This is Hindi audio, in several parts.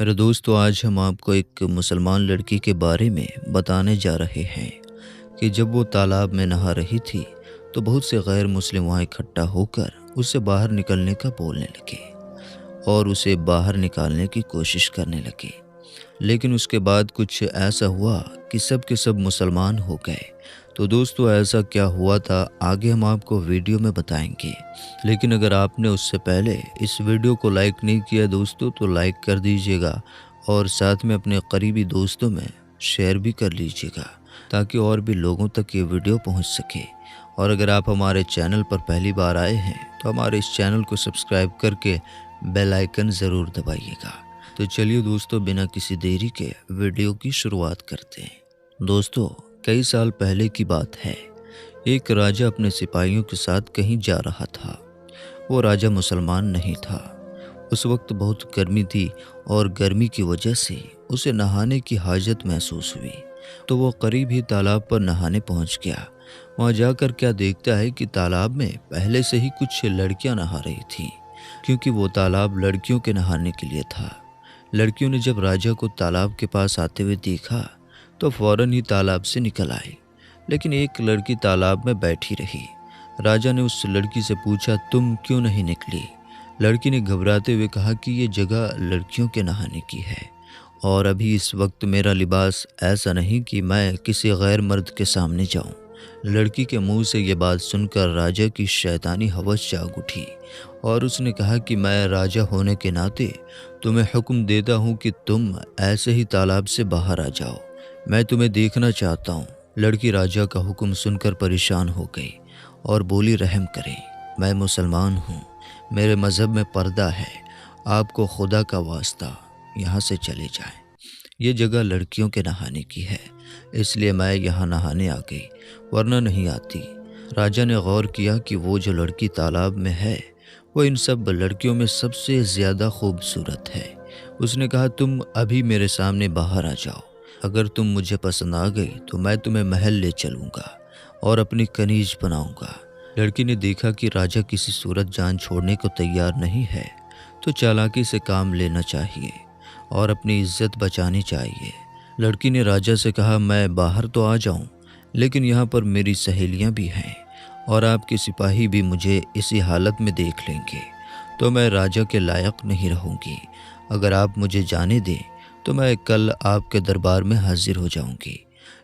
मेरे दोस्तों, आज हम आपको एक मुसलमान लड़की के बारे में बताने जा रहे हैं कि जब वो तालाब में नहा रही थी तो बहुत से गैर मुस्लिम वहाँ इकट्ठा होकर उससे बाहर निकलने का बोलने लगे और उसे बाहर निकालने की कोशिश करने लगे। लेकिन उसके बाद कुछ ऐसा हुआ कि सब के सब मुसलमान हो गए। तो दोस्तों, ऐसा क्या हुआ था आगे हम आपको वीडियो में बताएंगे। लेकिन अगर आपने उससे पहले इस वीडियो को लाइक नहीं किया दोस्तों, तो लाइक कर दीजिएगा और साथ में अपने करीबी दोस्तों में शेयर भी कर लीजिएगा ताकि और भी लोगों तक ये वीडियो पहुंच सके। और अगर आप हमारे चैनल पर पहली बार आए हैं तो हमारे इस चैनल को सब्सक्राइब करके बेल आइकन ज़रूर दबाइएगा। तो चलिए दोस्तों, बिना किसी देरी के वीडियो की शुरुआत करते हैं। दोस्तों, कई साल पहले की बात है। एक राजा अपने सिपाहियों के साथ कहीं जा रहा था। वो राजा मुसलमान नहीं था। उस वक्त बहुत गर्मी थी और गर्मी की वजह से उसे नहाने की हाजत महसूस हुई। तो वो करीब ही तालाब पर नहाने पहुंच गया। वहां जाकर क्या देखता है कि तालाब में पहले से ही कुछ लड़कियां नहा रही थीं, क्योंकि वो तालाब लड़कियों के नहाने के लिए था। लड़कियों ने जब राजा को तालाब के पास आते हुए देखा तो फौरन ही तालाब से निकल आई। लेकिन एक लड़की तालाब में बैठी रही। राजा ने उस लड़की से पूछा, तुम क्यों नहीं निकली? लड़की ने घबराते हुए कहा कि ये जगह लड़कियों के नहाने की है और अभी इस वक्त मेरा लिबास ऐसा नहीं कि मैं किसी गैर मर्द के सामने जाऊं। लड़की के मुंह से ये बात सुनकर राजा की शैतानी हवस जाग उठी और उसने कहा कि मैं राजा होने के नाते तुम्हें हुक्म देता हूं कि तुम ऐसे ही तालाब से बाहर आ जाओ। मैं तुम्हें देखना चाहता हूँ। लड़की राजा का हुक्म सुनकर परेशान हो गई और बोली, रहम करें, मैं मुसलमान हूँ, मेरे मज़हब में पर्दा है, आपको खुदा का वास्ता यहाँ से चले जाएं। ये जगह लड़कियों के नहाने की है, इसलिए मैं यहाँ नहाने आ गई, वरना नहीं आती। राजा ने गौर किया कि वो जो लड़की तालाब में है वो इन सब लड़कियों में सबसे ज़्यादा खूबसूरत है। उसने कहा, तुम अभी मेरे सामने बाहर आ जाओ। अगर तुम मुझे पसंद आ गई तो मैं तुम्हें महल ले चलूँगा और अपनी कनीज बनाऊँगा। लड़की ने देखा कि राजा किसी सूरत जान छोड़ने को तैयार नहीं है, तो चालाकी से काम लेना चाहिए और अपनी इज्जत बचानी चाहिए। लड़की ने राजा से कहा, मैं बाहर तो आ जाऊं, लेकिन यहाँ पर मेरी सहेलियाँ भी हैं और आपके सिपाही भी मुझे इसी हालत में देख लेंगे तो मैं राजा के लायक नहीं रहूँगी। अगर आप मुझे जाने दें तो मैं कल आपके दरबार में हाजिर हो जाऊँगी।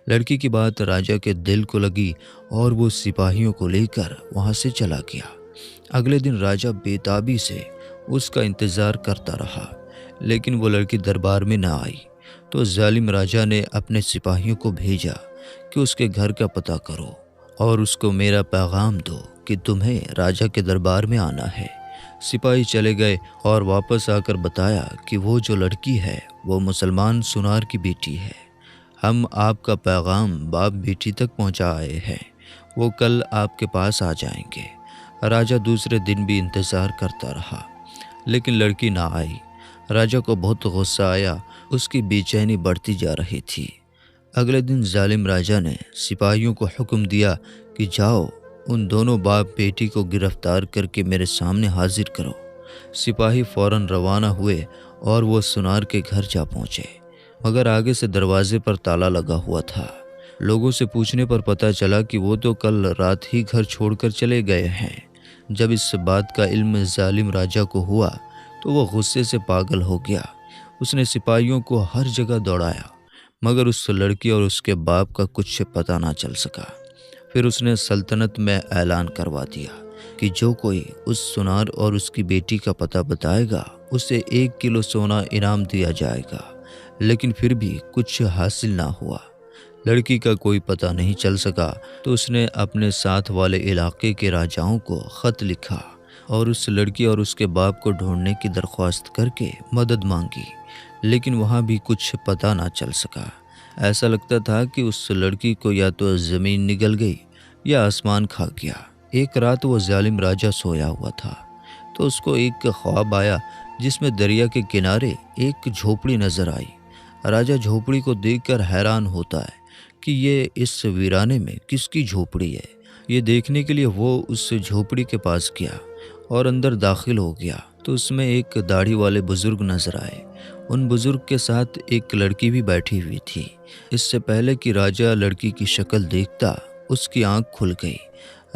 लड़की की बात राजा के दिल को लगी और वो सिपाहियों को लेकर वहाँ से चला गया। अगले दिन राजा बेताबी से उसका इंतज़ार करता रहा, लेकिन वो लड़की दरबार में ना आई। तो जालिम राजा ने अपने सिपाहियों को भेजा कि उसके घर का पता करो और उसको मेरा पैगाम दो कि तुम्हें राजा के दरबार में आना है। सिपाही चले गए और वापस आकर बताया कि वो जो लड़की है वो मुसलमान सुनार की बेटी है। हम आपका पैगाम बाप बेटी तक पहुंचा आए हैं, वो कल आपके पास आ जाएंगे। राजा दूसरे दिन भी इंतज़ार करता रहा, लेकिन लड़की ना आई। राजा को बहुत गुस्सा आया, उसकी बेचैनी बढ़ती जा रही थी। अगले दिन जालिम राजा ने सिपाहियों को हुक्म दिया कि जाओ, उन दोनों बाप बेटी को गिरफ्तार करके मेरे सामने हाजिर करो। सिपाही फौरन रवाना हुए और वो सुनार के घर जा पहुँचे, मगर आगे से दरवाजे पर ताला लगा हुआ था। लोगों से पूछने पर पता चला कि वो तो कल रात ही घर छोड़कर चले गए हैं। जब इस बात का इल्म जालिम राजा को हुआ तो वो गुस्से से पागल हो गया। उसने सिपाहियों को हर जगह दौड़ाया, मगर उस लड़की और उसके बाप का कुछ पता ना चल सका। फिर उसने सल्तनत में ऐलान करवा दिया कि जो कोई उस सुनार और उसकी बेटी का पता बताएगा उसे 1 किलो सोना इनाम दिया जाएगा। लेकिन फिर भी कुछ हासिल ना हुआ। लड़की का कोई पता नहीं चल सका तो उसने अपने साथ वाले इलाके के राजाओं को ख़त लिखा और उस लड़की और उसके बाप को ढूंढने की दरख्वास्त करके मदद मांगी। लेकिन वहाँ भी कुछ पता ना चल सका। ऐसा लगता था कि उस लड़की को या तो ज़मीन निगल गई या आसमान खा गया। एक रात वो जालिम राजा सोया हुआ था तो उसको एक ख्वाब आया जिसमें दरिया के किनारे एक झोपड़ी नज़र आई। राजा झोपड़ी को देखकर हैरान होता है कि ये इस वीराने में किसकी झोपड़ी है। ये देखने के लिए वो उस झोपड़ी के पास गया और अंदर दाखिल हो गया तो उसमें एक दाढ़ी वाले बुजुर्ग नजर आए। उन बुजुर्ग के साथ एक लड़की भी बैठी हुई थी। इससे पहले कि राजा लड़की की शक्ल देखता, उसकी आंख खुल गई।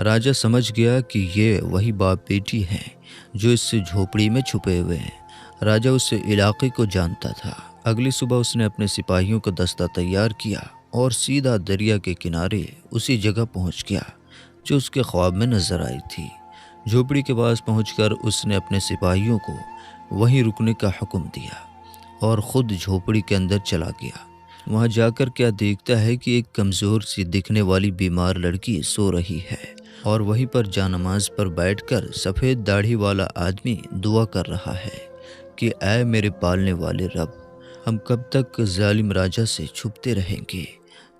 राजा समझ गया कि ये वही बाप बेटी हैं जो इस झोपड़ी में छुपे हुए हैं। राजा उस इलाके को जानता था। अगली सुबह उसने अपने सिपाहियों का दस्ता तैयार किया और सीधा दरिया के किनारे उसी जगह पहुंच गया जो उसके ख्वाब में नजर आई थी। झोपड़ी के पास पहुंचकर उसने अपने सिपाहियों को वहीं रुकने का हुक्म दिया और ख़ुद झोपड़ी के अंदर चला गया। वहां जाकर क्या देखता है कि एक कमज़ोर सी दिखने वाली बीमार लड़की सो रही है और वहीं पर जानमाज पर बैठकर सफ़ेद दाढ़ी वाला आदमी दुआ कर रहा है कि ऐ मेरे पालने वाले रब, हम कब तक जालिम राजा से छुपते रहेंगे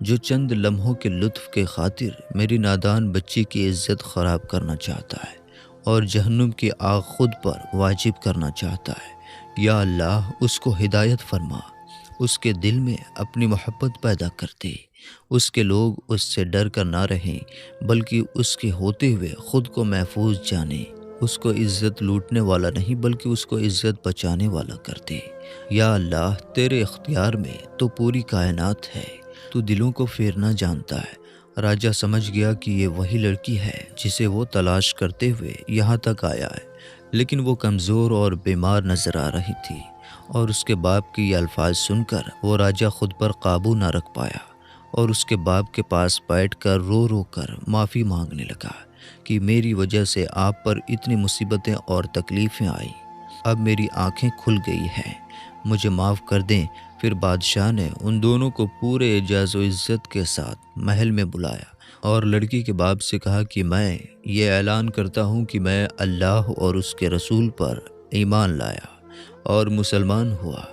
जो चंद लम्हों के लुत्फ़ के खातिर मेरी नादान बच्ची की इज्जत ख़राब करना चाहता है और जहन्नुम की आग खुद पर वाजिब करना चाहता है। या अल्लाह, उसको हिदायत फरमा, उसके दिल में अपनी मोहब्बत पैदा कर दे। उसके लोग उससे डर कर ना रहें बल्कि उसके होते हुए ख़ुद को महफूज जाने। उसको इज़्ज़त लूटने वाला नहीं बल्कि उसको इज़्ज़त बचाने वाला कर दे। या अल्लाह, तेरे इख्तियार में तो पूरी कायनात है, तू दिलों को फेरना जानता है। राजा समझ गया कि ये वही लड़की है जिसे वो तलाश करते हुए यहाँ तक आया है, लेकिन वो कमज़ोर और बीमार नज़र आ रही थी और उसके बाप के ये अल्फाज सुनकर वो राजा खुद पर काबू ना रख पाया और उसके बाप के पास बैठकर रो रो कर माफ़ी मांगने लगा कि मेरी वजह से आप पर इतनी मुसीबतें और तकलीफ़ें आई। अब मेरी आंखें खुल गई हैं, मुझे माफ़ कर दें। फिर बादशाह ने उन दोनों को पूरे एजाज़ व इज़्ज़त के साथ महल में बुलाया और लड़की के बाप से कहा कि मैं ये ऐलान करता हूँ कि मैं अल्लाह और उसके रसूल पर ईमान लाया और मुसलमान हुआ,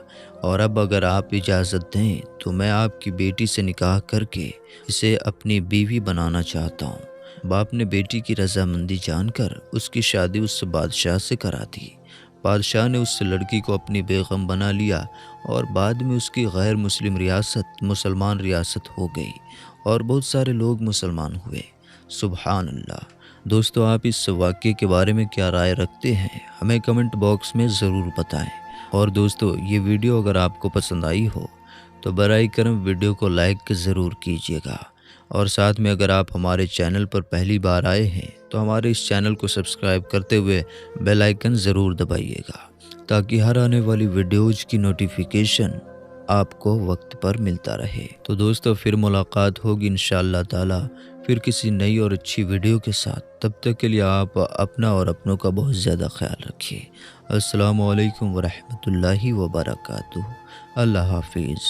और अब अगर आप इजाज़त दें तो मैं आपकी बेटी से निकाह करके इसे अपनी बीवी बनाना चाहता हूँ। बाप ने बेटी की रजामंदी जानकर उसकी शादी उस बादशाह से करा दी। बादशाह ने उस लड़की को अपनी बेगम बना लिया और बाद में उसकी गैर मुस्लिम रियासत मुसलमान रियासत हो गई और बहुत सारे लोग मुसलमान हुए। सुभान अल्लाह। दोस्तों, आप इस वाक़ये के बारे में क्या राय रखते हैं, हमें कमेंट बॉक्स में ज़रूर बताएं। और दोस्तों, ये वीडियो अगर आपको पसंद आई हो तो बराए करम वीडियो को लाइक ज़रूर कीजिएगा और साथ में अगर आप हमारे चैनल पर पहली बार आए हैं तो हमारे इस चैनल को सब्सक्राइब करते हुए बेल आइकन ज़रूर दबाइएगा ताकि हर आने वाली वीडियोज़ की नोटिफिकेशन आपको वक्त पर मिलता रहे। तो दोस्तों, फिर मुलाकात होगी इंशाअल्लाह ताला फिर किसी नई और अच्छी वीडियो के साथ। तब तक के लिए आप अपना और अपनों का बहुत ज़्यादा ख्याल रखिए। अस्सलामु अलैकुम वरहमतुल्लाहि वबरकातुहू। अल्लाह हाफिज़।